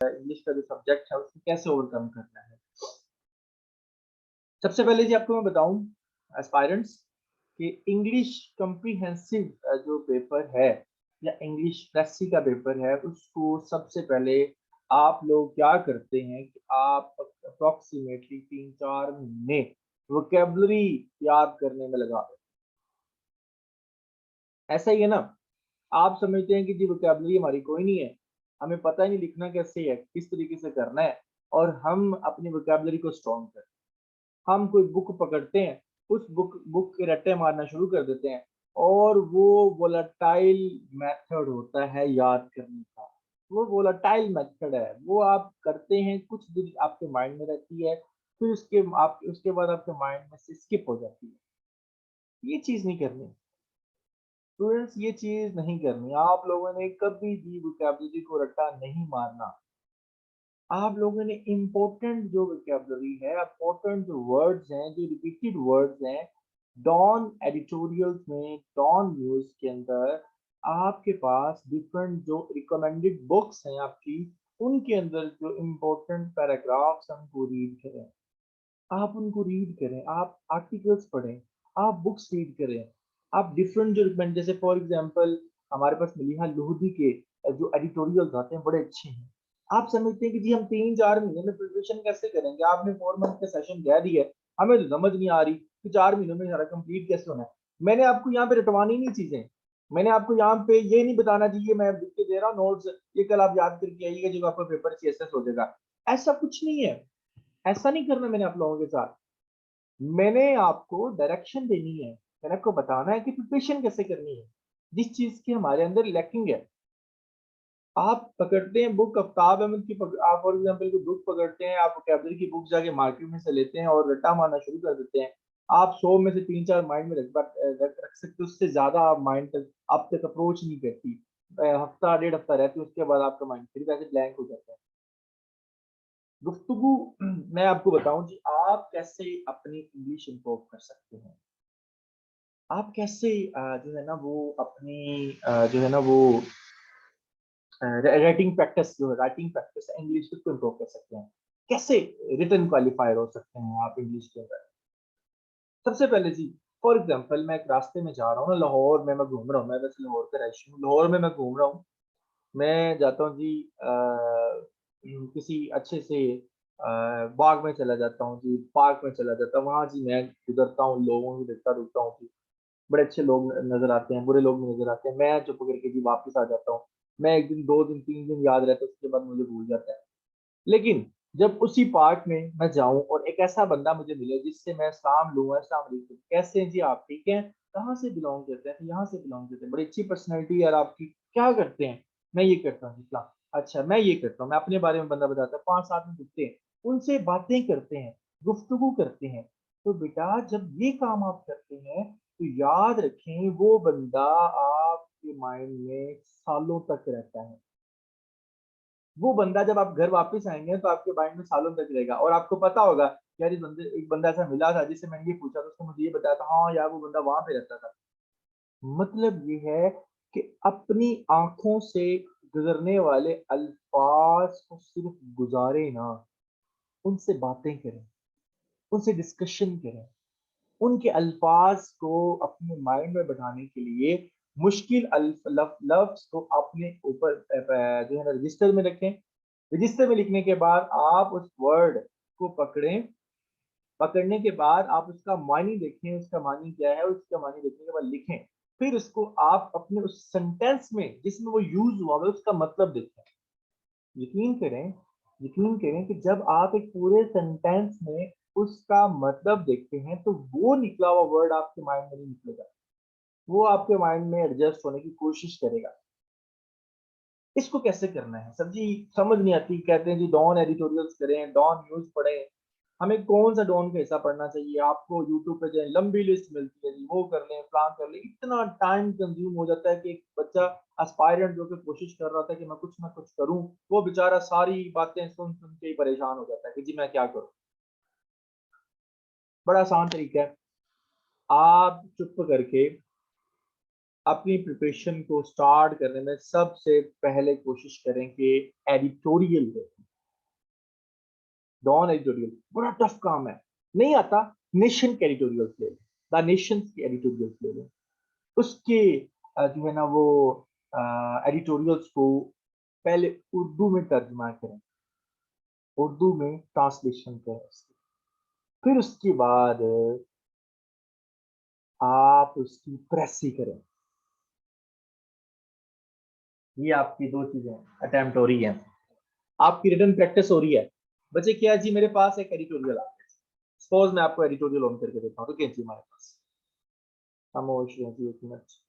English का जो subject है उसको कैसे ओवरकम करना है। सबसे पहले जी आपको मैं बताऊं एस्पायरेंट्स कि इंग्लिश कॉम्प्रिहेंसिव जो पेपर है या इंग्लिश प्रेसी का पेपर है उसको सबसे पहले आप लोग क्या करते हैं कि आप अप्रोक्सीमेटली 3-4 महीने वोकेबलरी याद करने में लगा दें। ऐसा ही है ना। आप समझते हैं कि जी वोकेबलरी हमारी कोई नहीं है, हमें पता ही नहीं लिखना कैसे है, किस तरीके से करना है, और हम अपनी वोकेबलरी को स्ट्रॉन्ग करें। हम कोई बुक पकड़ते हैं, उस बुक बुक के रट्टे मारना शुरू कर देते हैं, और वो वोलाटाइल मेथड होता है याद करने का। वो वोलाटाइल मेथड है, वो आप करते हैं, कुछ दिन आपके माइंड में रहती है, फिर उसके बाद आपके माइंड में से स्किप हो जाती है। ये चीज नहीं करनी स्टूडेंट्स, ये चीज नहीं करनी। आप लोगों ने कभी भी वोकैबुलरी को रट्टा नहीं मारना। आप लोगों ने इम्पोर्टेंट जो वोकैबुलरी है, इम्पोर्टेंट जो वर्ड्स हैं, जो रिपीटेड वर्ड्स हैं, डॉन एडिटोरियल्स में, डॉन न्यूज के अंदर आपके पास डिफरेंट जो रिकमेंडेड बुक्स हैं आपकी, उनके अंदर जो इम्पोर्टेंट पैराग्राफ्स हमको रीड करें। आप उनको रीड करें, आप आर्टिकल्स पढ़ें, आप बुक्स रीड करें, आप डिफरेंट जो रिकमेंड, जैसे फॉर एग्जांपल हमारे पास मलीहा लोहदी के जो एडिटोरियल्स आते हैं बड़े अच्छे हैं। आप समझते हैं कि जी हम 3-4 महीने में प्रिपरेशन कैसे करेंगे, आपने 4 मंथ का सेशन कह दिया है, हमें तो समझ नहीं आ रही कि 4 महीनों में सारा कंप्लीट कैसे होना है। मैंने आपको यहाँ पे रटवानी नहीं चीजें, मैंने आपको यहाँ पे ये नहीं बताना चाहिए मैं लिख के दे रहा हूँ नोट्स, ये कल आप याद करके आइएगा जो आपका पेपर सीएसएस हो जाएगा। ऐसा कुछ नहीं है, ऐसा नहीं करना मैंने आप लोगों के साथ। मैंने आपको डायरेक्शन देनी है, मैंने आपको बताना है कि प्रिपरेशन कैसे करनी है, जिस चीज की हमारे अंदर लैकिंग है। आप पकड़ते हैं बुक आफ्ताब अहमद की आप फॉर एग्जांपल की बुक पकड़ते हैं, आप वोकैबुलरी की बुक जाके मार्केट में से लेते हैं और रट्टा मारना शुरू कर देते हैं। आप 100 में से 3-4 माइंड में रख सकते हो, उससे ज्यादा आप माइंड तक आप तक अप्रोच नहीं करती। हफ्ता 1.5 हफ्ता रहती है, उसके बाद आपका माइंड फिर वैसे ब्लैंक हो जाता है। गुफ्तगू मैं आपको बताऊं जी, आप कैसे अपनी इंग्लिश इंप्रूव कर सकते हैं। आप कैसे जो है ना वो अपनी जो है ना वो राइटिंग प्रैक्टिस है इंग्लिश को इम्प्रूव कर सकते हैं। कैसे रिटन क्वालिफायर हो सकते हैं आप इंग्लिश के अंदर। सबसे पहले जी, फॉर एग्जांपल मैं एक रास्ते में जा रहा हूँ ना, लाहौर में मैं घूम रहा हूँ, मैं वैसे लाहौर का रही हूँ, लाहौर में मैं घूम रहा हूँ। मैं जाता हूँ जी किसी अच्छे से बाग में चला जाता हूँ जी, पार्क में चला जाता हूँ, वहां जी मैं गुजरता हूँ, लोगों को देखता रुकता हूँ जी। बड़े अच्छे लोग नजर आते हैं, बुरे लोग भी नजर आते हैं, मैं चुप करके जी वापस आ जाता हूँ। मैं 1 दिन 2 दिन 3 दिन याद रहता है, उसके बाद मुझे भूल जाता है। लेकिन जब उसी पार्क में मैं जाऊं और एक ऐसा बंदा मुझे मिले जिससे मैं सलाम लूं, अस्सलाम वालेकुम, कैसे हैं जी आप, ठीक हैं, कहाँ से बिलोंग करते हैं, तो यहाँ से बिलोंग करते हैं, बड़ी अच्छी पर्सनैलिटी यार आपकी, क्या करते हैं, मैं ये करता हूँ इस्लाम, अच्छा मैं ये करता हूँ, मैं अपने बारे में बंदा बताता है, 5-7 दिन रुकते हैं, उनसे बातें करते हैं, गुफ्तगू करते हैं। तो बेटा जब ये काम आप करते हैं तो याद रखें वो बंदा आपके माइंड में सालों तक रहता है। वो बंदा जब आप घर वापस आएंगे तो आपके माइंड में सालों तक रहेगा, और आपको पता होगा यार इस बंदे, एक बंदा ऐसा मिला था जिससे मैंने ये पूछा था, उसने मुझे ये बताया था, हाँ यार वो बंदा वहां पे रहता था। मतलब ये है कि अपनी आंखों से गुजरने वाले अल्फाज को सिर्फ गुजारे ना, उनसे बातें करें, उनसे डिस्कशन करें, उनके अल्फाज को अपने माइंड में बैठाने के लिए मुश्किल लफ्ज को अपने ऊपर जो है ना रजिस्टर में रखें। रजिस्टर में लिखने के बाद आप उस वर्ड को पकड़ें, पकड़ने के बाद आप उसका मानी देखें, उसका मानी क्या है, उसका मानी देखने के बाद लिखें। फिर उसको आप अपने उस सेंटेंस में जिसमें वो यूज हुआ है उसका मतलब देखें। यकीन करें, यकीन करें कि जब आप एक पूरे सेंटेंस में उसका मतलब देखते हैं तो वो निकला हुआ वर्ड आपके माइंड में नहीं निकलेगा, वो आपके माइंड में एडजस्ट होने की कोशिश करेगा। इसको कैसे करना है सर जी, समझ नहीं आती। कहते हैं जी डॉन एडिटोरियल्स करें, डॉन न्यूज पढ़ें। हमें कौन सा डॉन का हिस्सा पढ़ना चाहिए, आपको यूट्यूब पे जाए लंबी लिस्ट मिलती है जी, वो कर लें, प्लान कर लें, इतना टाइम कंज्यूम हो जाता है कि एक बच्चा एस्पायरेंट जो कि कोशिश कर रहा था कि मैं कुछ ना कुछ करूं, वो बेचारा सारी बातें सुन सुन के ही परेशान हो जाता है कि जी मैं क्या करूं। बड़ा आसान तरीका है, आप चुप करके अपनी प्रिपरेशन को स्टार्ट करने में सबसे पहले कोशिश करें कि एडिटोरियल देखें। डॉन एडिटोरियल बड़ा टफ काम है, नहीं आता, नेशन के एडिटोरियल्स ले लें, द नेशन के एडिटोरियल्स ले लें। उसके जो है ना वो एडिटोरियल्स को पहले उर्दू में तर्जुमा करें, उर्दू में ट्रांसलेशन करें उसकी। फिर उसके बाद आप उसकी प्रेस ही करें। ये आपकी दो चीजें अटेम्प्ट हो रही हैं, आपकी रिटन प्रैक्टिस हो रही है। बच्चे क्या है जी, मेरे पास एक एडिटोरियल आ गया, सपोज मैं आपको एडिटोरियल ऑन करके देता हूँ, तो क्या जी हमारे पास खामोश है जी, एक मिनट।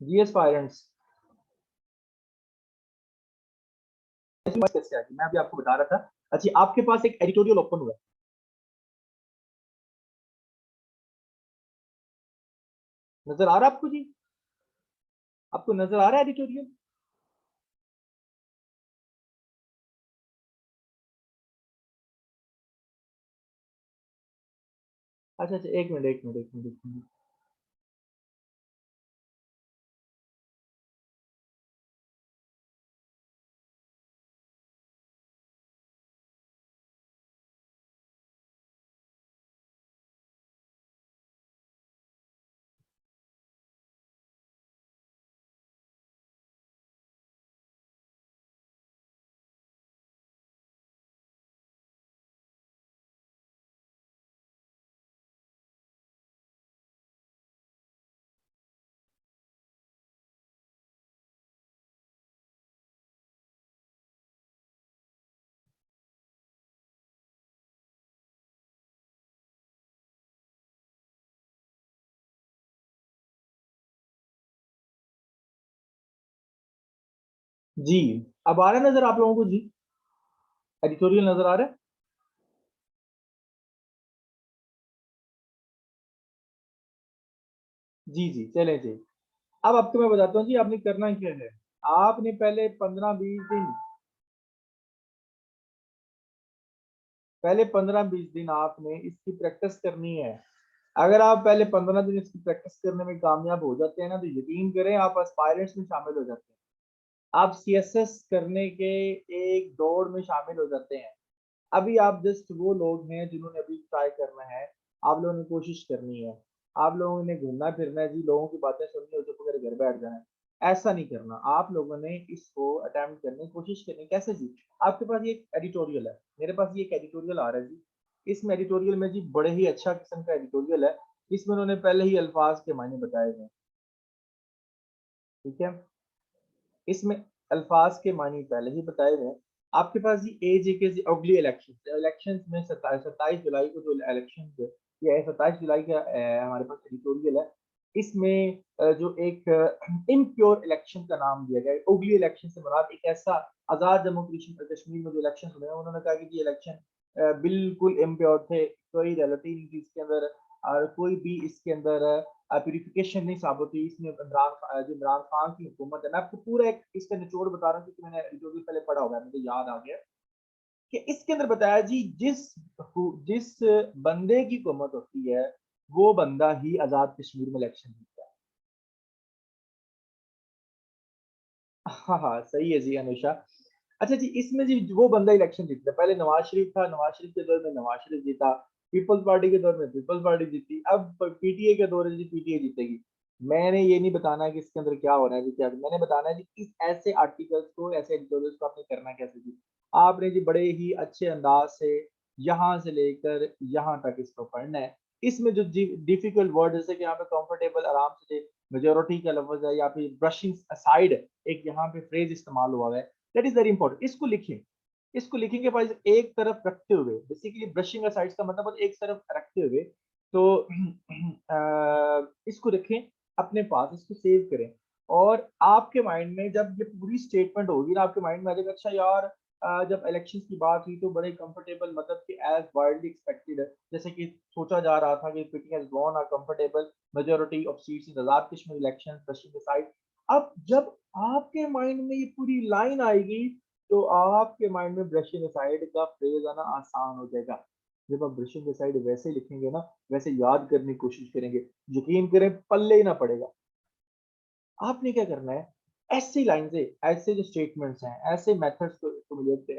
जी एस्पायरेंट्स कैसे आ गई, मैं अभी आपको बता रहा था। अच्छा, आपके पास एक एडिटोरियल ओपन हुआ है, नजर आ रहा है आपको जी? आपको नजर आ रहा है एडिटोरियल? अच्छा अच्छा, एक मिनट एक मिनट एक मिनट एक मिनट। जी, अब आ रहा है नजर आप लोगों को जी? एडिटोरियल नजर आ रहा है? जी जी, चले जी। अब आपको मैं बताता हूँ जी आपने करना क्या है। आपने पहले 15-20 दिन, पहले 15-20 दिन आपने इसकी प्रैक्टिस करनी है। अगर आप पहले 15 दिन इसकी प्रैक्टिस करने में कामयाब हो जाते हैं ना, तो यकीन करें आप एस्पायरेंट्स में शामिल हो जाते हैं, आप सीएसएस करने के एक दौड़ में शामिल हो जाते हैं। अभी आप जस्ट वो लोग हैं जिन्होंने अभी ट्राई करना है, आप लोगों ने कोशिश करनी है, आप लोगों ने घूमना फिरना है जी, लोगों की बातें सुननी हो चुप करके घर बैठ जाना है, ऐसा नहीं करना। आप लोगों ने इसको अटेम्प्ट करने की कोशिश करनी। कैसे जी? आपके पास ये एक एडिटोरियल है, मेरे पास ये एक एडिटोरियल आ रहा है जी। इसमें एडिटोरियल में जी बड़े ही अच्छा किस्म का एडिटोरियल है। इसमें उन्होंने पहले ही अल्फाज के मायने बताए हुए हैं, ठीक है? इसमें अल्फाज के मानी पहले ही बताए हुए हैं। आपके पास जी एजे के अगली इलेक्शन, इलेक्शन में 27 जुलाई को जो इलेक्शन, ये 27 जुलाई का हमारे पास एडिटोरियल है। इसमें जो एक इम्प्योर इलेक्शन का नाम दिया गया है। उगली इलेक्शन से मुराद एक ऐसा आजाद जम्मू कश्मीर में जो इलेक्शन हुए हैं, उन्होंने कहा कि ये इलेक्शन बिल्कुल इम्प्योर थे, कोई रियलिटी नहीं थी इसके अंदर, और कोई भी इसके अंदर प्यूरिफिकेशन नहीं साबित हुई। इसमें जो इमरान खान की हुकूमत है, मैं आपको पूरा एक इसका निचोड़ बता रहा हूँ क्योंकि मैंने जो भी पहले पढ़ा होगा मुझे याद आ गया कि इसके अंदर बताया जी जिस जिस बंदे की हुकूमत होती है वो बंदा ही आजाद कश्मीर में इलेक्शन जीतता है। हाँ, हाँ, सही है जी अनुषा। अच्छा जी, इसमें जी वो बंदा इलेक्शन जीतता है, पहले नवाज शरीफ था, नवाज शरीफ के दौर में नवाज शरीफ जीता, पीपल्स पार्टी के दौर में पीपल्स पार्टी जीती, अब पीटीए के दौर है जी, पीटीए जीतेगी। मैंने ये नहीं बताना है कि इसके अंदर क्या हो रहा है जी, क्या मैंने बताना है जी इस ऐसे आर्टिकल्स को, ऐसे एडिटोरियल्स को आपने करना कैसे जी। आपने जी बड़े ही अच्छे अंदाज से यहाँ से लेकर यहाँ तक इसको पढ़ना है। इसमें जो डिफिकल्ट वर्ड, जैसे कि यहाँ पे कंफर्टेबल, आराम से, मेजोरिटी का लफ्ज है, या फिर ब्रशिंग असाइड एक यहाँ पे फ्रेज इस्तेमाल हुआ है, दैट इज वेरी इंपॉर्टेंट। इसको लिखें, इसको लिखेंगे भाई एक तरफ रखते हुए, बेसिकली ब्रशिंग असाइड का मतलब एक तरफ रखते हुए, तो इसको रखें अपने पास, इसको सेव करें, और आपके माइंड में जब ये पूरी स्टेटमेंट होगी ना, आपके माइंड में आ जाएगा अच्छा यार, जब इलेक्शंस की बात हुई तो बड़े कंफर्टेबल, मतलब कि एज वाइडली एक्सपेक्टेड है, जैसे कि सोचा जा रहा था कि PT has gone a comfortable majority of seats in Azad Kashmir election Paschim side. अब जब आपके माइंड में ये पूरी लाइन आएगी, तो आपके माइंड में ब्रशिंग साइड का फ्रेज आना आसान हो जाएगा। जब आप ब्रशिंग साइड वैसे लिखेंगे ना, वैसे याद करने की कोशिश करेंगे, यकीन करें पल्ले ही ना पड़ेगा। आपने क्या करना है, ऐसी लाइन से, ऐसे जो स्टेटमेंट्स हैं, ऐसे मेथड्स को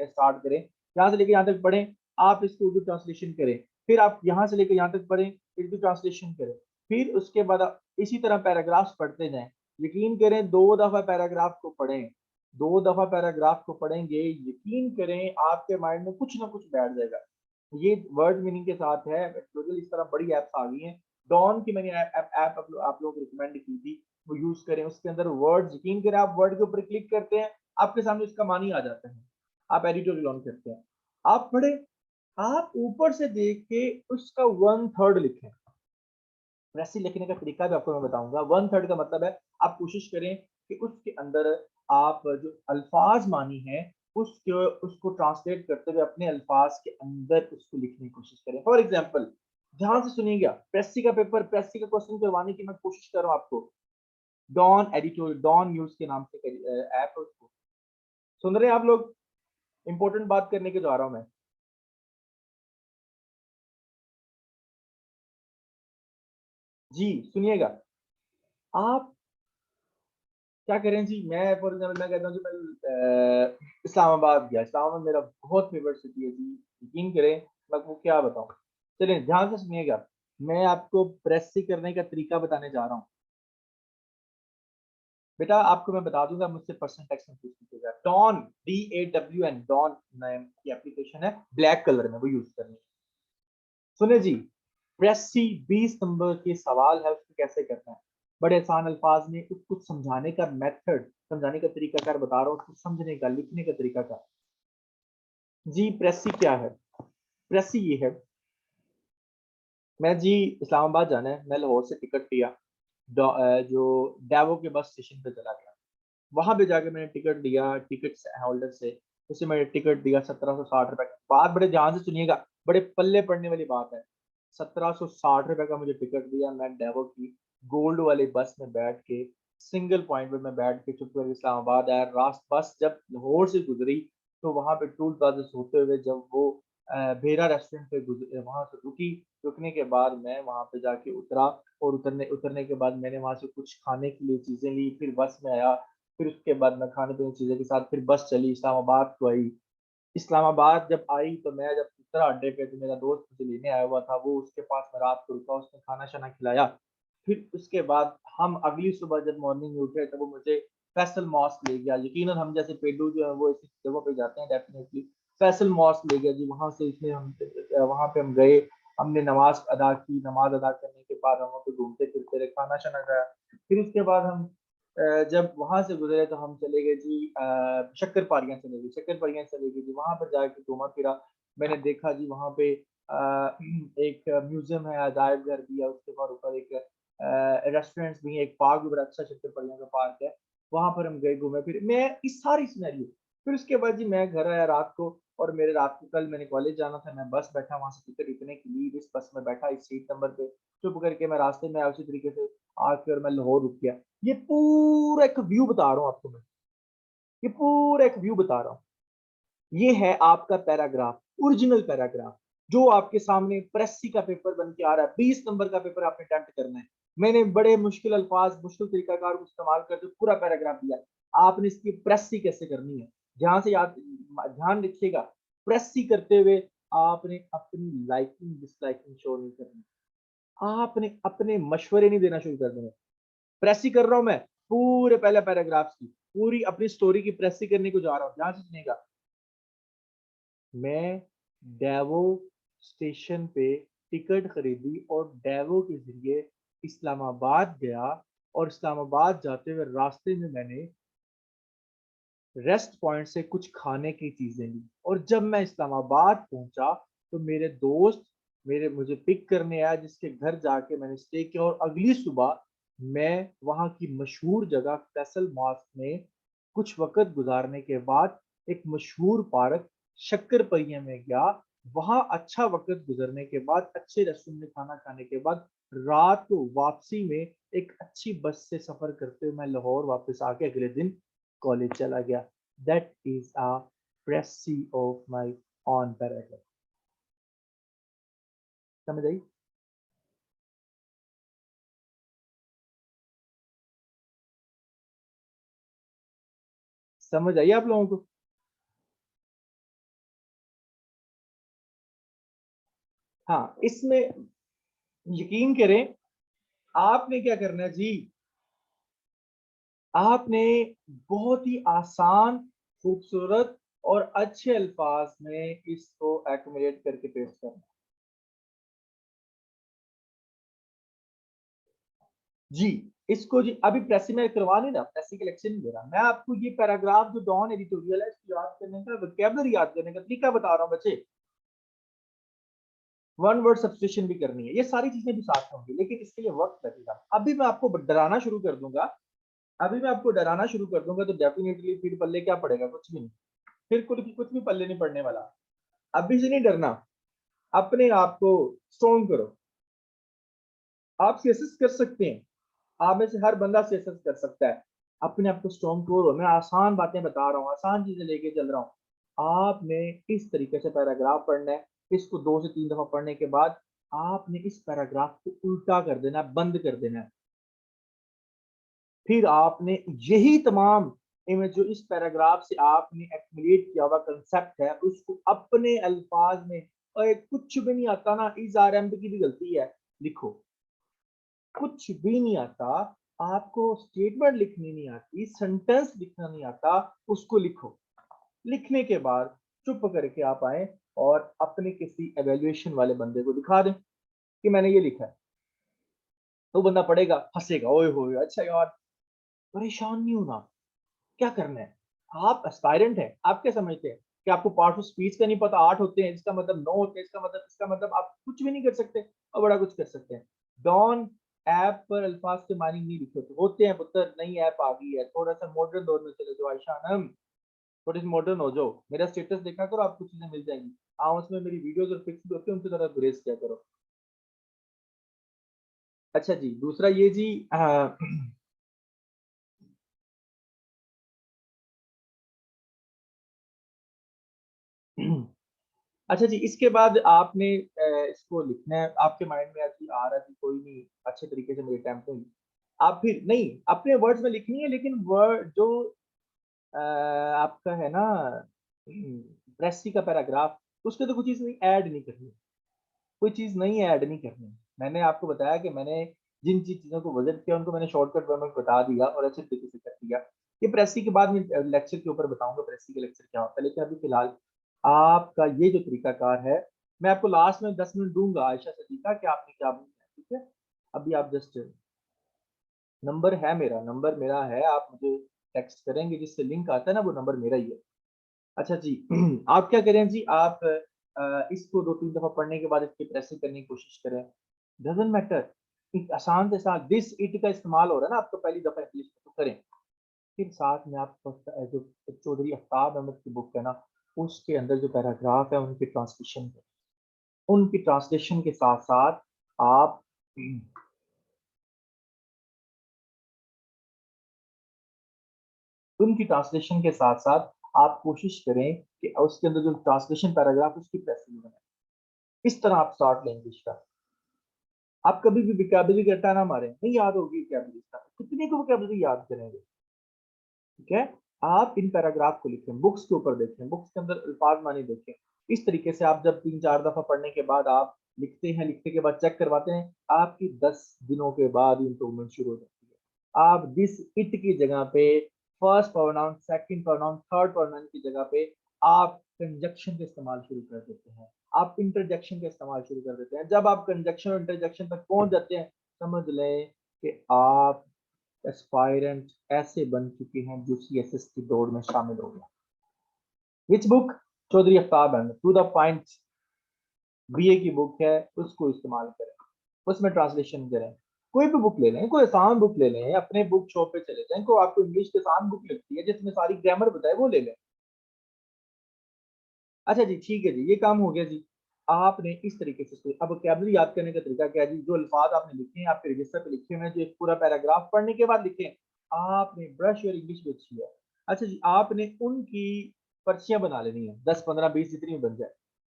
स्टार्ट करें, यहाँ से लेकर यहाँ तक पढ़ें, आप इसको उर्दू ट्रांसलेशन करें, फिर आप यहाँ से लेकर यहाँ तक पढ़ें, उर्दू ट्रांसलेशन करें, फिर उसके बाद आप इसी तरह पैराग्राफ्स पढ़ते जाएं। यकीन करें 2 दफा पैराग्राफ को पढ़ें, 2 दफा पैराग्राफ को पढ़ेंगे, यकीन करें आपके माइंड में कुछ ना कुछ बैठ जाएगा। ये वर्ड मीनिंग के साथ है। टोटल इस तरह बड़ी ऐप्स आ गई हैं। डॉन की मैंने ऐप आप लोगों को रिकमेंड की थी, वो यूज करें। उसके अंदर वर्ड, यकीन करें आप वर्ड के ऊपर क्लिक करते हैं, आपके सामने उसका मानी आ जाता है। आप एडिटोरियल ऑन करते हैं, आप पढ़े, आप ऊपर से देख के उसका 1/3 लिखें। वैसे लिखने का तरीका भी आपको मैं बताऊंगा। 1/3 का मतलब है, आप कोशिश करें कि उसके अंदर आप जो अल्फाज मानी है, उसको ट्रांसलेट करते हुए अपने अल्फाज के अंदर उसको लिखने की कोशिश करें। फॉर एग्जाम्पल, ध्यान से सुनिएगा, प्रेसी का पेपर, प्रेसी का क्वेश्चन करवाने की मैं कोशिश कर रहा हूँ आपको। डॉन एडिटोरियल, डॉन न्यूज के नाम से ऐप है, उसको सुन रहे हैं आप लोग? इंपॉर्टेंट बात करने के जा रहा हूं मैं। जी सुनिएगा, आप क्या करें जी, मैं फॉर एग्जाम्पल मैं कहता हूँ जी, मैं इस्लामाबाद गया, इस्लामाबाद मेरा बहुत फेवरेट सिटी है जी, यकीन करें मैं आपको क्या बताऊं। चलिए ध्यान से सुनिएगा, मैं आपको प्रेस करने का तरीका बताने जा रहा हूँ। बेटा आपको मैं बता दूंगा, मुझसे पर्सनल टेक्स्ट में पूछ लीजिएगा। डॉन, DAWN, डॉन नाम की एप्लीकेशन है, ब्लैक कलर में, वो यूज करनी है। सुने जी, प्रेसी 20 नंबर के सवाल है, उसको कैसे करना है, बड़े आसान अल्फाज में उसको समझाने का मेथड, समझाने का तरीका कार बता रहा हूँ, उसको समझने का, लिखने का तरीका का। जी प्रेसी क्या है? प्रेसी ये है, मैं जी इस्लामाबाद जाना है, मैं लाहौर से टिकट लिया, जो डेवो के बस स्टेशन पे चला गया, वहां पे जाके मैंने टिकट लिया, टिकट होल्डर से, उसे मैंने टिकट दिया 1760 रुपए का। बात बड़े ध्यान से सुनिएगा, बड़े पल्ले पड़ने वाली बात है। 1760 रुपए का मुझे टिकट दिया, मैं डेवो की गोल्ड वाली बस में बैठ के, सिंगल पॉइंट पे मैं बैठ के चुप कर इस्लामाबाद आया। रात बस जब लाहौर से गुजरी, तो वहां पे टूल प्लाजा से होते हुए जब वो भेरा रेस्टोरेंट पे गुजरे, वहां से रुकी, रुकने के बाद मैं वहां पे जाके उतरा, और उतरने उतरने के बाद मैंने वहां से कुछ खाने के लिए चीजें ली, फिर बस में आया, फिर उसके बाद मैं खाने पीने की चीज़ों के साथ फिर बस चली, इस्लामाबाद को आई। इस्लामाबाद जब आई तो मैं जब उतरा अड्डे पे, तो मेरा दोस्त मुझे लेने आया हुआ था, वो उसके पास मैं रात को रुका, उसने खाना-शाना खिलाया। फिर उसके बाद हम अगली सुबह जब मॉर्निंग में उठे, तो वो मुझे फैसल मॉस्क ले गया। यकीनन हम जैसे पेडू जो है वो ऐसी जगहों पे जाते हैं डेफिनेटली। फैसल मॉस्क ले गया जी, वहाँ से इसने हम वहाँ पे हम गए, हमने नमाज़ अदा की, नमाज़ अदा करने के बाद हम वहाँ पे घूमते-फिरते रहे, खाना-शाना खाया। फिर उसके बाद हम जब वहाँ से गुजरे तो हम चले गए जी शक्करपारियाँ चले गए, शक्करपारियाँ चले गए जी, वहाँ पर जाके घूमा-फिरा। मैंने देखा जी वहाँ पे एक म्यूज़ियम है, अजायब घर भी है, उसके बाद ऊपर एक रेस्टोरेंट्स भी हैं, एक पार्क भी बड़ा अच्छा शक्करपारियाँ का पार्क है। वहाँ पर हम गए, घूमे-फिरे। मैं इस सारी सिनेरियो, फिर उसके बाद जी मैं घर आया रात को, और मेरे रात को कल मैंने कॉलेज जाना था, मैं बस बैठा, वहाँ से टिकट इतने की ली, इस बस में बैठा, इस सीट नंबर पे, चुप करके मैं रास्ते में आया, उसी तरीके से आके और मैं लाहौर रुक गया। ये पूरा एक व्यू बता रहा हूँ आपको मैं, ये पूरा एक व्यू बता रहा हूँ। ये है आपका पैराग्राफ, ओरिजिनल पैराग्राफ, जो आपके सामने प्रेसी का पेपर बन के आ रहा है। 20 नंबर का पेपर आपने अटेम्प्ट करना है। मैंने बड़े मुश्किल अल्फाज, मुश्किल तरीकाकार को इस्तेमाल करके पूरा पैराग्राफ दिया। आपने इसकी प्रेस ही कैसे करनी है, ध्यान से याद, ध्यान रखिएगा, प्रेस ही करते हुए आपने अपनी लाइकिंग डिसलाइकिंग शो नहीं करनी, आपने अपने मशवरे नहीं देना शुरू कर देने। प्रेस ही कर रहा हूं मैं पूरे पहले पैराग्राफ की, पूरी अपनी स्टोरी की प्रेस ही करने को जा रहा हूं, ध्यान से सुनिएगा। मैं डेवो स्टेशन पे टिकट खरीदी और डेवो के जरिए इस्लामाबाद गया, और इस्लामाबाद जाते हुए रास्ते में मैंने रेस्ट पॉइंट से कुछ खाने की चीजें ली, और जब मैं इस्लामाबाद पहुंचा तो मेरे दोस्त मेरे मुझे पिक करने आया, जिसके घर जाके मैंने स्टे किया, और अगली सुबह मैं वहां की मशहूर जगह फैसल मॉस्क में कुछ वक्त गुजारने के बाद एक मशहूर पार्क शक्कर में गया। वहां अच्छा वक्त गुजरने के बाद, अच्छे रेस्टोरेंट में खाना खाने के बाद, रात को वापसी में एक अच्छी बस से सफर करते हुए मैं लाहौर वापस आके अगले दिन कॉलेज चला गया। That is a précis of my own paragraph. समझ आई? समझ आई आप लोगों को? हाँ, इसमें यकीन करें, आपने क्या करना है जी, आपने बहुत ही आसान, खूबसूरत और अच्छे अल्फाज में इसको एक्यूमुलेट करके पेश करना। जी, इसको जी अभी प्रेसी में करवा नहीं रहा, प्रेसी के लेक्चर नहीं दे रहा, मैं आपको ये पैराग्राफ जो डॉन एडिटोरियल है इसको याद करने का, वोकैबुलरी याद करने का तरीका बता रहा हूँ बच्चे। वन वर्ड सब्स्टिट्यूशन भी करनी है, ये सारी चीजें भी साथ में होंगी, लेकिन इसके लिए वक्त लगेगा। अभी मैं आपको डराना शुरू कर दूंगा, अभी मैं आपको डराना शुरू कर दूंगा तो डेफिनेटली फिर पल्ले क्या पड़ेगा, कुछ भी नहीं, फिर कुछ भी पल्ले नहीं पड़ने वाला। अभी से नहीं डरना, अपने आप को स्ट्रॉन्ग करो। आप सीएसएस कर सकते हैं, आप में से हर बंदा सीएसएस कर सकता है। अपने आप को स्ट्रॉन्ग करो, मैं आसान बातें बता रहा हूँ, आसान चीजें लेके चल रहा हूँ। आपने इस तरीके से पैराग्राफ पढ़ना है, इसको 2 से 3 दफा पढ़ने के बाद आपने इस पैराग्राफ को उल्टा कर देना है, बंद कर देना है। फिर आपने यही तमाम इमेज जो इस पैराग्राफ से आपने एक्युमुलेट किया हुआ कंसेप्ट है, उसको अपने अल्फाज में, और कुछ भी नहीं आता ना, इस आरएमपी की भी गलती है, लिखो। कुछ भी नहीं आता, आपको स्टेटमेंट लिखनी नहीं आती, सेंटेंस लिखना नहीं आता, उसको लिखो। लिखने के बाद चुप करके आप आए और अपने किसी एवेल्युएशन वाले बंदे को दिखा दें कि मैंने ये लिखा है। तो बंदा पढ़ेगा, हंसेगा, ओए होए अच्छा यार। परेशान नहीं होना, क्या करना है, आप एस्पायरेंट हैं, आप क्या समझते हैं कि आपको पार्ट ऑफ स्पीच का नहीं पता, 8 होते हैं, इसका मतलब 9 होते हैं, इसका मतलब आप कुछ भी नहीं कर सकते, और बड़ा कुछ कर सकते हैं। डॉन ऐप पर अल्फाज के मानी नहीं लिखे होते हैं पुत्र, नई ऐप आ गई है, थोड़ा सा मॉडर्न दौर में चले जाओ आयशा नम, थोड़ी सी मॉडर्न हो जाओ, मेरा स्टेटस देखा करो, आपको चीजें मिल जाएंगी। हाँ, उसमें मेरी वीडियोस और पिक्स भी होती है, उनकी तरह ग्रेस किया करो। अच्छा जी, दूसरा ये जी अच्छा जी, इसके बाद आपने इसको लिखना है, आपके माइंड में ऐसी आ रहा है कि कोई नहीं, अच्छे तरीके से मेरी अटेम्प्ट हुई, आप फिर नहीं अपने वर्ड्स में लिखनी है, लेकिन वर्ड जो आपका है ना प्रेसी का पैराग्राफ, उसके तो कुछ चीज नहीं ऐड नहीं करनी, कोई चीज नहीं ऐड नहीं करनी। मैंने आपको बताया कि मैंने जिन चीजों को विजिट किया उनको मैंने शॉर्टकट में बता दिया और अच्छे तरीके से कर दिया। ये प्रेसी के बाद मैं लेक्चर के ऊपर बताऊंगा प्रेसी के लेक्चर क्या होता है, लेकिन अभी फिलहाल आपका ये जो तरीकाकार है, मैं आपको लास्ट में 10 मिनट दूंगा आयशा सदीका कि आपने क्या बोलना है, ठीक है? अभी आप जस्ट, नंबर मेरा है, आप मुझे टेक्स्ट करेंगे, जिससे लिंक आता है ना, वो नंबर मेरा ही है। अच्छा जी, आप क्या करें जी, आप इसको 2-3 दफा पढ़ने के बाद इसकी प्रेसिंग करने की कोशिश करें, डजेंट मैटर, एक आसान से साथ दिस इट का इस्तेमाल हो रहा है ना आपको पहली दफा इंग्लिश में, तो करें। फिर साथ में आप जो चौधरी आफ्ताब अहमद की बुक है ना, उसके अंदर जो पैराग्राफ है उनकी ट्रांसलेशन के साथ साथ आप उनकी ट्रांसलेशन के साथ साथ आप कोशिश करें कि उसके अंदर जो ट्रांसलेशन पैराग्राफ उसकी प्रेसिंग बने। इस तरह आप स्टार्ट लें इंग्लिश का। आप कभी भी विकेबुलरी का रट्टा ना मारें, नहीं याद होगी विकेबुलरी का, कितनी को विकेबुलरी याद करेंगे? ठीक है, आप इन पैराग्राफ को लिखें, बुक्स के ऊपर देखें, बुक्स के अंदर अल्फाज मानी देखें। इस तरीके से आप जब 3-4 दफा पढ़ने के बाद आप लिखते हैं, लिखने के बाद चेक करवाते हैं, आपकी 10 दिनों के बाद इंप्रूवमेंट शुरू हो जाती है। आप दिस इट की जगह पे first pronoun, second pronoun, third pronoun की जगह पे आप कंजक्शन का इस्तेमाल शुरू कर देते हैं, आप इंटरजेक्शन का इस्तेमाल शुरू कर देते हैं। जब आप कंजक्शन और इंटरजेक्शन तक पहुंच जाते हैं, समझ लें कि आप एस्पायरेंट ऐसे बन चुके हैं जो सीएसएस की दौड़ में शामिल हो गया। Which book? Chaudhary Aftab Ahmad, to the point BA की बुक है, उसको इस्तेमाल करें, उसमें ट्रांसलेशन करें। कोई भी बुक ले लें, कोई आसान बुक ले लें, अपने बुक शॉप पे चले जाएं, को आपको इंग्लिश की आसान बुक लगती है जिसमें सारी ग्रामर बताए, वो ले लें। अच्छा जी, ठीक है जी, ये काम हो गया जी। आपने इस तरीके से अब वोकैबुलरी याद करने का तरीका क्या है जी? जो अल्फाज आपने लिखे हैं आपके रजिस्टर पे लिखे हुए हैं, जो एक पूरा पैराग्राफ पढ़ने के बाद लिखे, आपने ब्रश और इंग्लिश भी अच्छी है। अच्छा जी, आपने उनकी पर्चियां बना लेनी है, 10, 15, 20 जितनी बन जाए,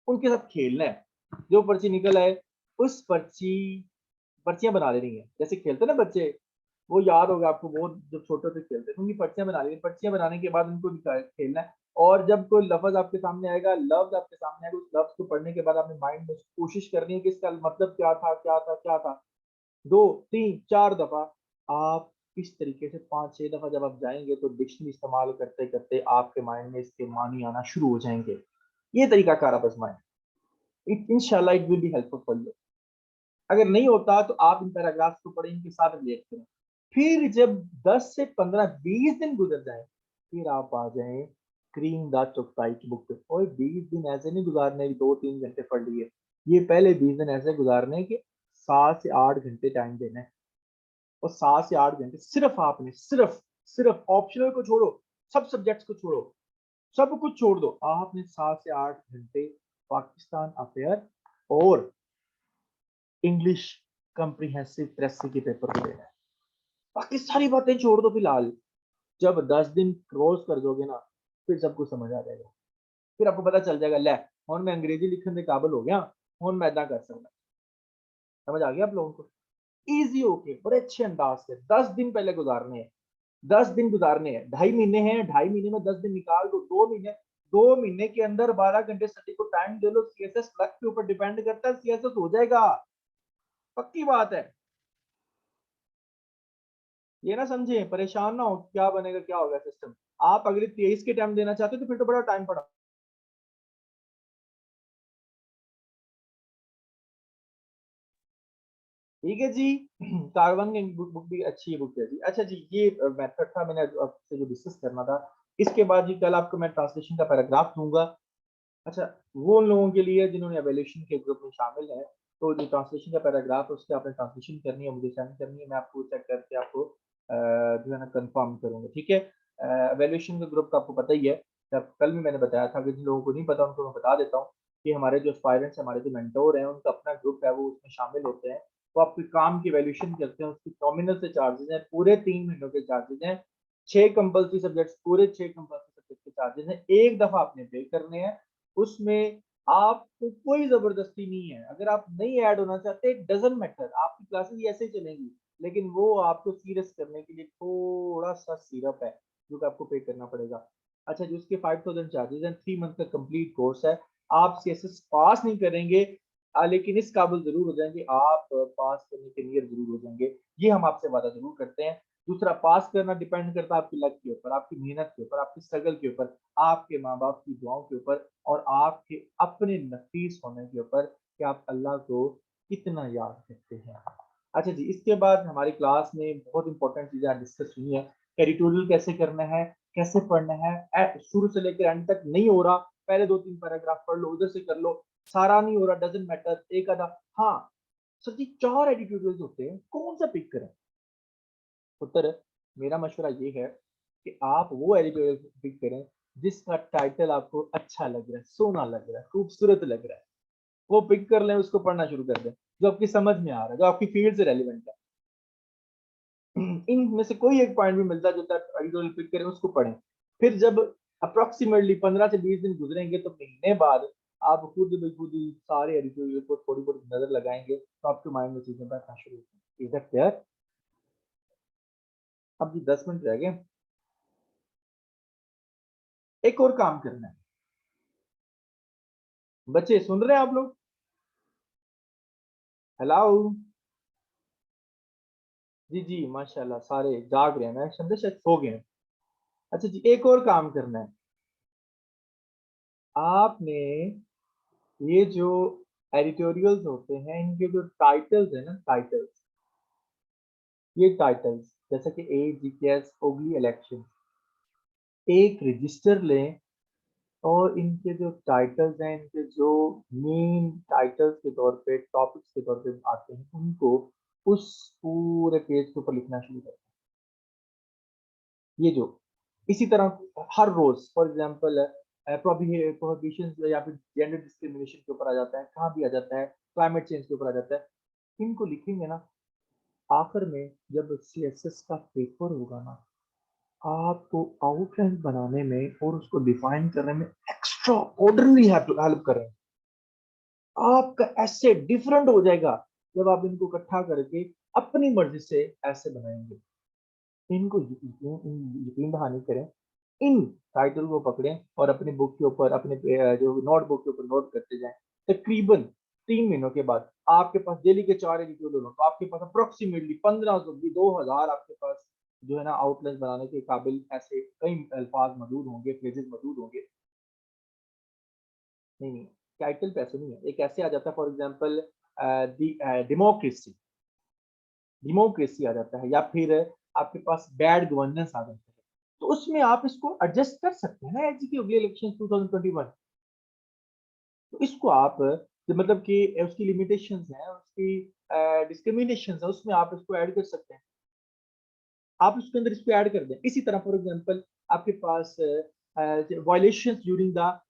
उनके साथ खेलना है। जो पर्ची निकल आए, उस पर्चियां बना लेनी है, जैसे खेलते हैं ना बच्चे, वो याद होगा आपको, बहुत जब छोटे से खेलते थे, उनकी पर्चियां बना लेनी। पर्चियां बनाने के बाद उनको खेलना है। और जब कोई लफ्ज आपके सामने आएगा, लफ्ज आपके सामने आएगा, उस लफ्ज को पढ़ने के बाद आपने माइंड में कोशिश करनी है कि इसका मतलब क्या था, क्या था, क्या था। 2, 3, 4 दफा आप इस तरीके से 5, 6 दफा जब आप जाएंगे तो डिक्शनरी इस्तेमाल करते करते आपके माइंड में इसके मानी आना शुरू हो जाएंगे। ये तरीका कार आप आजमाएं, इट इंशाल्लाह it will be helpful for you. अगर नहीं होता तो आप इन पैराग्राफ्स को पढ़ें, इनके साथ रिलेट करें। फिर जब 10 से 15, 20 दिन गुजर जाए, फिर आप आ जाएं क्रीम द चुगताई की बुक पे। और 20 दिन ऐसे नहीं गुजारने 2-3 घंटे पढ़ लिए, ये पहले 20 दिन ऐसे गुजारने के 7 से 8 घंटे टाइम देना है। और 7 से 8 घंटे सिर्फ आपने, सिर्फ सिर्फ ऑप्शनल को छोड़ो, सब सब्जेक्ट्स को छोड़ो, सब कुछ छोड़ दो, आपने 7 से 8 घंटे पाकिस्तान अफेयर और इंग्लिश कॉम्प्रिहेंसिव प्रेस के पेपर को देना है। बाकी सारी बातें छोड़ दो फिलहाल। जब 10 दिन क्रॉस कर दोगे ना, फिर सब कुछ समझ आ जाएगा। फिर आपको पता चल जाएगा, ले हुन मैं अंग्रेजी लिखने के काबिल हो गया, हुन मैं इदा कर सकता। समझ आ गया आप लोगों को? इजी होके बड़े अच्छे अंदाज से 10 दिन पहले गुजारने हैं, 10 दिन गुजारने हैं। 2.5 महीने हैं, 2.5 महीने में 10 दिन निकाल दो, 2 महीने, 2 महीने के अंदर 12 घंटे स्टडी को टाइम दे लो। सीएसएस लक के ऊपर डिपेंड करता है, सीएसएस हो जाएगा, पक्की बात है। ये ना समझे, परेशान ना हो क्या बनेगा क्या होगा सिस्टम। आप अगले 23 के टाइम देना चाहते हो तो फिर तो बड़ा टाइम पड़ा। ठीक है जी। कारवन की बुक भी अच्छी बुक है जी। अच्छा जी, ये मेथड था मैंने आपसे जो डिस्कस करना था। इसके बाद जी कल आपको मैं ट्रांसलेशन का पैराग्राफ दूंगा। अच्छा, वो उन लोगों के लिए जिन्होंने एवोल्यूशन के ग्रुप में शामिल है, तो जो ट्रांसलेशन का पैराग्राफ है उसकी आपने ट्रांसलेशन करनी है, मुझे सेंड करनी है, मैं आपको चेक करके आपको जो है ना कंफर्म करूंगा, ठीक है। एवोल्यूशन का ग्रुप का आपको पता ही है, जब कल भी मैंने बताया था कि जिन लोगों को नहीं पता उनको मैं बता देता हूँ कि हमारे जो एस्पायरेंट्स, हमारे जो मेंटोर हैं, उनका अपना ग्रुप है, वो उसमें शामिल होते हैं। वो आपके काम की वैल्यूएशन करते हैं, उसकी नॉमिनल से चार्जेस हैं, पूरे 3 महीनों के चार्जेस हैं। 6 कंपल्सरी सब्जेक्ट्स, पूरे 6 कंपल्सरी सब्जेक्ट के चार्जेस हैं, एक दफा आपने पे करने हैं। उसमें आपको कोई जबरदस्ती नहीं है। अगर आप नहीं ऐड होना चाहते, डजंट मैटर, आपकी क्लासेस ऐसे ही चलेंगी, लेकिन वो आपको सीरियस करने के लिए थोड़ा सा सिरप है जो कि आपको पे करना पड़ेगा। अच्छा जी, उसके 5000 चार्जेस हैं, 3 मंथ का कंप्लीट कोर्स है। आप सीएसएस पास नहीं करेंगे, लेकिन इस काबिल जरूर हो जाएंगे, आप पास करने के नियर जरूर हो जाएंगे, ये हम आपसे वादा जरूर करते हैं। दूसरा, पास करना डिपेंड करता है आपकी लक के ऊपर, आपकी मेहनत के ऊपर, आपकी स्ट्रगल के ऊपर, आपके माँ बाप की दुआओं के ऊपर, और आपके अपने नफीस होने के ऊपर कि आप अल्लाह को कितना याद करते हैं। अच्छा जी, इसके बाद हमारी क्लास में बहुत इंपॉर्टेंट चीजें डिस्कस हुई हैं। एडिटोरियल कैसे करना है, कैसे पढ़ना है, शुरू से लेकर एंड तक नहीं हो रहा, पहले 2-3 पैराग्राफ पढ़ लो, उधर से कर लो, सारा नहीं हो रहा, डजेंट मैटर, एक आधा। हाँ सर जी, 4 एडिटोरियल्स होते हैं, कौन सा पिक करें? उत्तर, मेरा मशवरा ये है कि आप वो एडिटोरियल पिक करें जिसका टाइटल आपको अच्छा लग रहा है, सोना लग रहा है, खूबसूरत लग रहा है, वो पिक कर लें, उसको पढ़ना शुरू कर दें, जो आपकी समझ में आ रहा है, जो आपकी फील्ड से रेलिवेंट है। इनमें से कोई एक पॉइंट भी मिलता है जो एडिटोरियल पिक करें, उसको पढ़ें। फिर जब अप्रोक्सीमेटली 15 से 20 दिन गुजरेंगे तो महीने बाद आप खुद ब खुद ही सारे एडिटोरियल को थोड़ी बहुत नजर लगाएंगे, तो आपके माइंड में चीजें बैठना शुरू होती है। Is that clear? अब जी 10 मिनट रह गए। एक और काम करना है बच्चे, सुन रहे हैं आप लोग? हेलो जी जी, माशाल्लाह सारे जाग रहे हैं, मैं समझे शायद सो गए हैं। अच्छा जी, एक और काम करना है आपने, ये जो एडिटोरियल्स होते हैं इनके जो टाइटल्स है ना, टाइटल्स, ये टाइटल्स जैसे कि AGKS ओगली इलेक्शन, एक रजिस्टर लें और इनके जो टाइटल्स हैं, इनके जो मेन टाइटल्स के तौर पे, टॉपिक्स के तौर पे आते हैं, उनको उस पूरे पेज के ऊपर लिखना शुरू करें। ये जो इसी तरह हर रोज फॉर एग्जांपल प्रोहिबिशन या फिर जेंडर डिस्क्रिमिनेशन के ऊपर आ जाता है, कहाँ भी आ जाता है, क्लाइमेट चेंज के ऊपर आ जाता है, इनको लिखेंगे ना, आखिर में जब CSS का पेपर होगा ना, आपको आउटलाइन बनाने में और उसको डिफाइन करने में एक्स्ट्रा ऑर्डिनरी हेल्प करें। आपका ऐसे डिफरेंट हो जाएगा जब आप इनको इकट्ठा करके अपनी मर्जी से ऐसे बनाएंगे। इनको यकीन दहानी करें, इन टाइटल को पकड़ें और अपनी बुक के ऊपर, अपने जो नोटबुक के ऊपर नोट करते जाएं। तकरीबन 3 महीनों के बाद आपके पास डेली के 4 एडिटोरियल हो, तो आपके पास अप्रोक्सीमेटली 1500 2000 आपके पास जो है ना आउटलाइन बनाने के काबिल ऐसे कई अल्फाज मौजूद होंगे, फ्रेजेस मौजूद होंगे। नहीं नहीं, टाइटल पे ऐसे नहीं है, एक ऐसे आ जाता है फॉर एग्जांपल डेमोक्रेसी, डेमोक्रेसी आ जाता है, या फिर आपके पास बैड गवर्नेंस आ जाता है, तो उसमें आप इसको एडजस्ट कर सकते हैं ना, एज की अगले इलेक्शन 2021। तो इसको आप मतलब कि उसकी लिमिटेशंस हैं, उसकी डिस्क्रिमिनेशंस है, उसमें आप इसको ऐड कर सकते हैं, आप उसके अंदर इसको ऐड कर दें। इसी तरह फॉर एग्जांपल आपके पास violations during the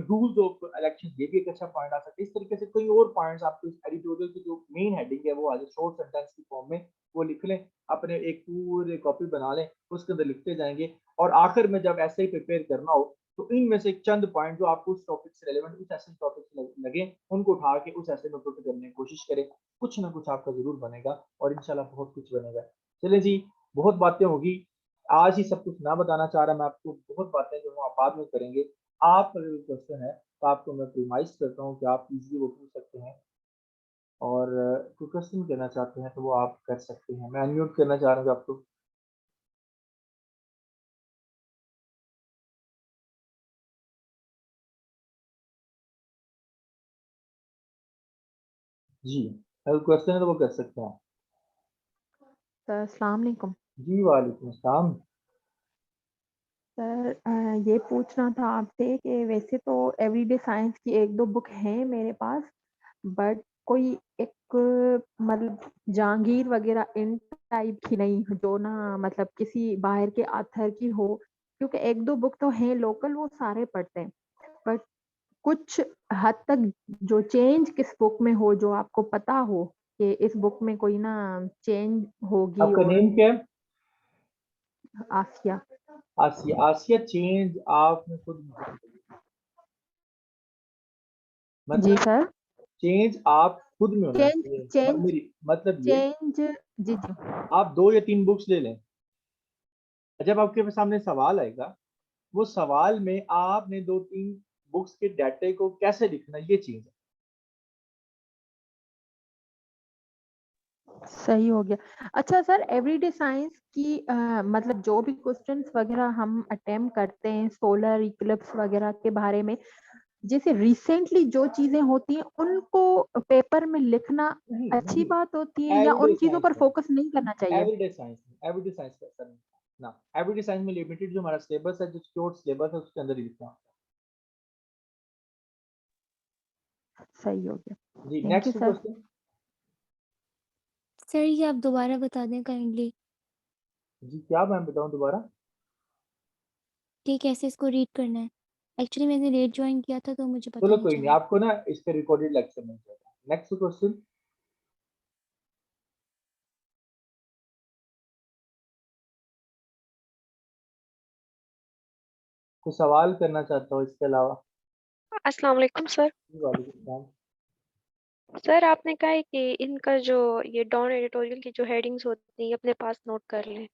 rules of election, ये भी एक अच्छा पॉइंट आ सकता है। इस तरीके से कई और पॉइंट्स आपको इस एडिटोरियल की जो मेन हेडिंग है वो आज शॉर्ट सेंटेंस की फॉर्म में वो लिख लें, अपने एक पूरे कॉपी बना लें, उसके अंदर लिखते जाएंगे, और आखिर में जब ऐसे ही प्रिपेयर करना हो तो इनमें से चंद पॉइंट जो आपको उस टॉपिक से रेलेवेंट, उस ऐसे टॉपिक से लगे, उनको उठा के उस ऐसे में पुट करने की कोशिश करें। कुछ ना कुछ आपका जरूर बनेगा और इंशाल्लाह बहुत कुछ बनेगा। चले जी, बहुत बातें होगी, आज ही सब कुछ ना बताना चाह रहा मैं आपको, बहुत बातें जो हम बाद में करेंगे। आप अगर क्वेश्चन है तो आपको मैं प्रीमाइज करता हूँ कि आप इजीली वो पूछ सकते हैं, और कोई क्वेश्चन करना चाहते हैं तो वो आप कर सकते हैं। मैं अनम्यूट करना चाह रहा हूँ आपको। जी, अगर क्वेश्चन है तो वो कर सकते हैं। सर अस्सलाम वालेकुम। जी वालेकुम अस्सलाम। सर ये पूछना था आपसे कि वैसे तो एवरीडे साइंस की एक दो बुक हैं मेरे पास, बट कोई एक मतलब जहांगीर वगैरह इन टाइप की नहीं, जो ना मतलब किसी बाहर के आथर की हो, क्योंकि एक दो बुक तो हैं लोकल, वो सारे पढ़ते हैं, बट कुछ हद तक जो चेंज किस बुक में हो, जो आपको पता हो कि इस बुक में कोई ना चेंज होगी। आपका और नेम क्या है? आसिया। आसिया। आसिया, चेंज आपने खुद महसूस करी? जी मतलब सर। चेंज आप खुद में होना चेंज चाहिए, चेंज मेरी मतलब ये, चेंज। जी जी। आप 2 या 3 बुक्स ले लें, जब आपके सामने सवाल आएगा, वो सवाल में आपने 2-3 बुक्स के डाटे को कैसे लिखना, ये चीज है। सही हो गया। अच्छा सर, एवरीडे साइंस की मतलब जो भी क्वेश्चंस वगैरह हम अटेम्प्ट करते हैं सोलर इक्लिप्स वगैरह के बारे में, जैसे रिसेंटली जो चीजें होती हैं उनको पेपर में लिखना नहीं अच्छी नहीं, बात होती है, या एवरीडे उन चीजों साइंस पर में, फोकस नहीं करना चाहिए? एवरीडे साइंस में, एवरीडे साइंस का सर ना, एवरीडे साइंस में लिमिटेड जो हमारा सिलेबस है, जो शॉर्ट सिलेबस है, उसके अंदर ही लिखना होता सही हो गया। है। जी, thank you next sir. Question. Sir ये आप दोबारा बता दें काइंडली जी, क्या मैं बताऊं दोबारा? कि कैसे इसको रीड करना है। एक्चुअली मैंने लेट ज्वाइन किया था तो मुझे पता चलो नहीं कोई नहीं, चला। आपको ना इसका रिकॉर्डेड लेक्चर मिल जाएगा। Next question. कोई सवाल करना चाहता हो इसके अलावा? अस्सलाम वालेकुम सर। जी वालेकुम सलाम। सर आपने कहा है कि इनका जो ये डॉन एडिटोरियल की जो हेडिंग्स होती हैं ये अपने पास नोट कर लें,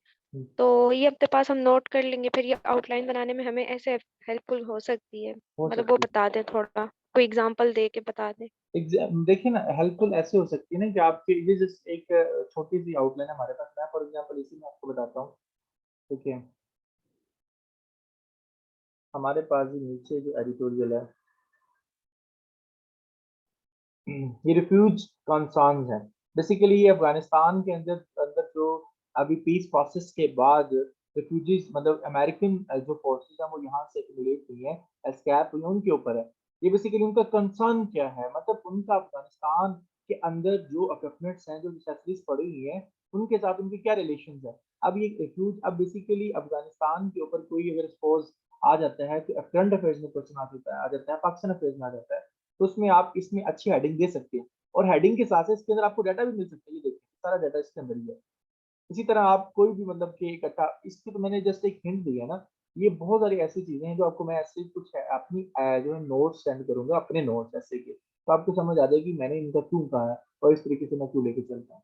तो ये अपने पास हम नोट कर लेंगे, फिर ये आउटलाइन बनाने में हमें ऐसे हेल्पफुल हो सकती है। हो मतलब वो सकती है। बता दें, थोड़ा कोई एग्जांपल दे के बता दें। देखिए ना, हेल्पफुल ऐसे हो सकती है ना कि आपके ये जस्ट एक छोटी सी आउटलाइन हमारे पास। मैं फॉर एग्जांपल इसी में आपको बताता हूँ। ठीक है, हमारे पास ये नीचे जो एडिटोरियल है, ये रिफ्यूज कंसर्न्स है। बेसिकली ये अफगानिस्तान के अंदर अंदर जो अभी पीस प्रोसेस के बाद रिफ्यूजीज मतलब अमेरिकन जो फोर्सेस हैं वो यहाँ से एक्यूमुलेट हुई हैं, एस्केप हुई हैं, उनके ऊपर है। ये बेसिकली उनका कंसर्न क्या है, मतलब उनका अफगानिस्तान के अंदर जो इक्विपमेंट्स हैं, जो नेसेसरीज पड़ी हुई हैं, उनके साथ उनके क्या रिलेशन है। अब ये रिफ्यूज, अब बेसिकली अफगानिस्तान के ऊपर कोई अगर सपोज आ जाता है, तो करंट अफेयर्स में क्वेश्चन आ जाता है, पाकिस्तान अफेयर्स में आ जाता है, तो उसमें आप इसमें अच्छी हेडिंग दे सकते हैं। और हेडिंग के साथ साथ इसके अंदर आपको डाटा भी मिल सकता है। ये देखिए सारा डाटा इसके अंदर ही है। इसी तरह आप कोई भी मतलब कि एक अच्छा, इसकी तो मैंने जस्ट एक हिंट दी है ना। ये बहुत सारी ऐसी चीजें हैं जो आपको मैं ऐसे कुछ है, अपनी जो है नोट्स सेंड करूंगा, अपने नोट्स ऐसे के, तो आपको समझ आ जाएगी मैंने इनका क्यों कहा है और इस तरीके से मैं क्यों लेके चलता हूँ।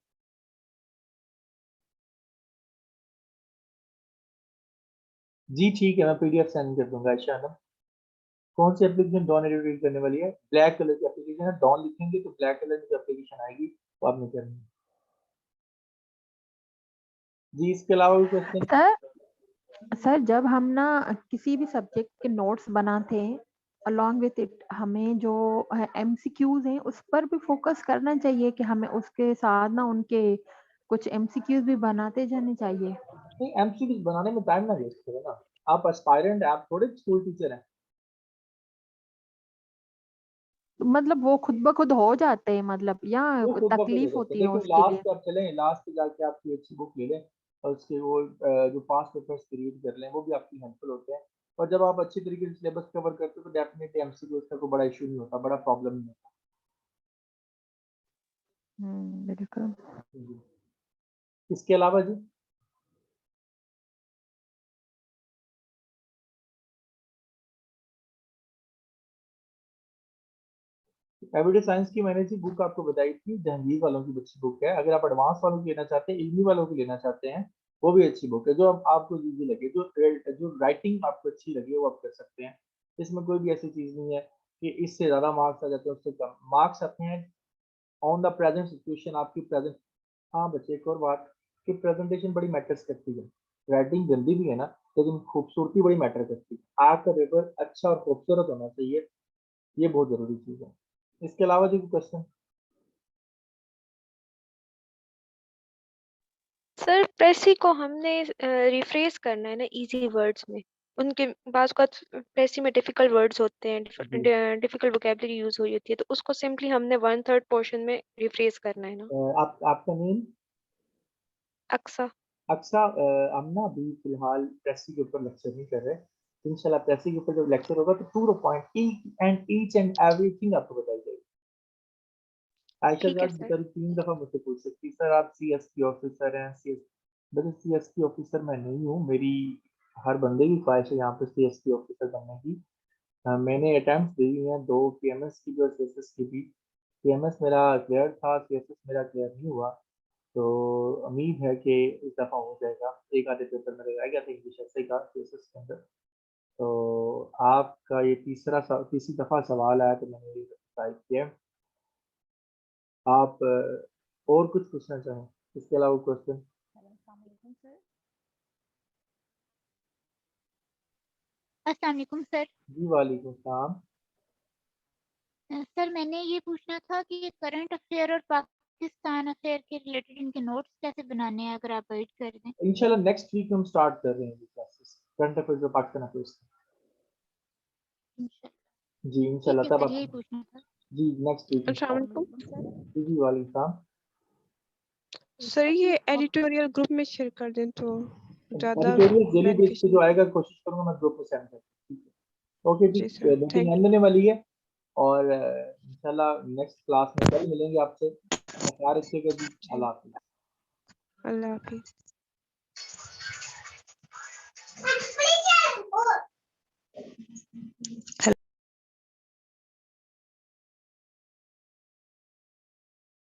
जी ठीक है, मैं पीडीएफ सेंड कर दूंगा शानम। कौन सी एप्लीकेशन डॉन एडिट करने वाली है? ब्लैक कलर की एप्लीकेशन है, डॉन लिखेंगे तो ब्लैक कलर की एप्लीकेशन आएगी, तो आपने करनी है। जी इसके अलावा भी क्वेश्चन? सर सर जब हम ना किसी भी सब्जेक्ट के नोट्स बनाते हैं, अलोंग विथ इट हमें जो एमसीक्यूज हैं उस पर भी फोकस करना चाहिए कि हमें उसके साथ ना उनके कुछ एमसीक्यूज भी बनाते जाने चाहिए। नहीं, एमसीक्यूज बनाने में टाइम ना वेस्ट करें ना। आप एस्पायरेंट, आप थोड़े स्कूल टीचर हैं। मतलब वो खुद ब खुद हो जाते हैं, मतलब या वो खुद ब खुद हो तकलीफ जाते हैं। होती है देखो उसके लास्ट लिए? पे आप चलें, लास्ट पे जाके आप कोई अच्छी बुक ले लें और उसके वो जो पास्ट पेपर्स रीड कर लें, वो भी आपकी हेल्पफुल होते हैं। और जब आप अच्छी तरीके से सिलेबस कवर करते हो तो डेफिनेटली एमसीक्यूज का कोई बड़ा इशू नहीं होता, बड़ा प्रॉब्लम नहीं होता। बिल्कुल। जी। इसके अलावा जी, एवरीडे साइंस की मैंने जी बुक आपको बताई थी, जहांगीर वालों की अच्छी बुक है। अगर आप एडवांस वालों की लेना चाहते हैं, इल्मी वालों की लेना चाहते हैं, वो भी अच्छी बुक है। जो आपको इजी लगे, जो राइटिंग आपको अच्छी लगे, वो आप कर सकते हैं। इसमें कोई भी ऐसी चीज नहीं है कि इससे ज्यादा मार्क्स आ जाते हैं, उससे कम मार्क्स आते हैं ऑन द प्रेजेंट सिचुएशन, आपकी प्रेजेंट। हाँ बच्चे, एक और बात कि प्रेजेंटेशन बड़ी मैटर्स करती है। राइटिंग गंदी भी है ना, लेकिन खूबसूरती बड़ी मैटर करती है। आपका पेपर अच्छा और खूबसूरत होना चाहिए, ये बहुत जरूरी चीज है। इसके अलावा जो क्वेश्चन? सर प्रेसी को हमने रिफ्रेस करना है ना इजी वर्ड्स में। उनके पास का प्रेसी में डिफिकल्ट वर्ड्स होते हैं, जी डिफिकल्ट वोकेबलरी यूज हुई होती है, तो उसको सिंपली हमने 1/3 पोर्शन में रिफ्रेस करना है ना। आपका नेम? अक्सा। अक्सा, हम ना अभी फिलहाल प्रेसी के ऊपर लेक्चर नहीं कर रहे। इंशाल्लाह प्रेसी के ऊपर जब लेक्चर होगा तो to the point each and everything आपको बताई जाएगी। आयशा ठीक है जान सर। बेचारी 3 दफा मुझसे पूछ सकती, सर आप सीएस की ऑफिसर हैं, सीएस। मेरे सीएस की ऑफिसर मैं नहीं हूँ। मेरी हर बंदे की ख्वाहिश है यहाँ पे सीएस की ऑफिसर बनने की। मैंने अटेम्प्ट दी हुई हैं, 2 पीएमएस की भी और सीएसएस की भी। पीएमएस मेरा क्लियर था, सीएसएस मेरा क्लियर नहीं हुआ। तो उम्मीद है कि इस दफ़ा हो जाएगा। एक आधे पेपर मेरे रह गया था इंग्लिश ऐसे का सीएसएस के अंदर। तो आपका ये तीसरी दफ़ा सवाल आया तो मैंने ये ट्राई किया। आप और कुछ पूछना चाहें इसके अलावा क्वेश्चन? अस्सलाम वालेकुम सर। जी वालेकुम सलाम। सर मैंने ये पूछना था कि करंट अफेयर और पाकिस्तान अफेयर के रिलेटेड इनके नोट्स कैसे बनाने हैं, अगर आप गाइड कर दें। इंशाल्लाह नेक्स्ट वीक हम स्टार्ट कर रहे हैं ये क्लासेस, करंट अफेयर्स और पाकिस्तान अफेयर्स। इंशाल्लाह। जी ठीक इंशाल्लाह है तब सर, आप। यही पूछना था। जी नेक्स्ट वीक में अस्सलाम स्टार्ट। वालेकुम जी वालेकुम सलाम। सर। ये एडिटोरियल ग्रुप में शेयर कर दें तो ज़्यादा एडिटोरियल डेली बेस पे बेनिफिशियल। जो आएगा कोशिश करूंगा मैं ग्रुप में सेंड कर दूं। ठीक है, ओके जी। जी सर, मीटिंग थैंक एंड होने वाली है और इंशाल्लाह नेक्स्ट क्लास में कल मिलेंगे आपसे। अपना ख्याल रखिएगा जी, यू। अल्लाह हाफिज़। अल्लाह हाफिज़। हेलो।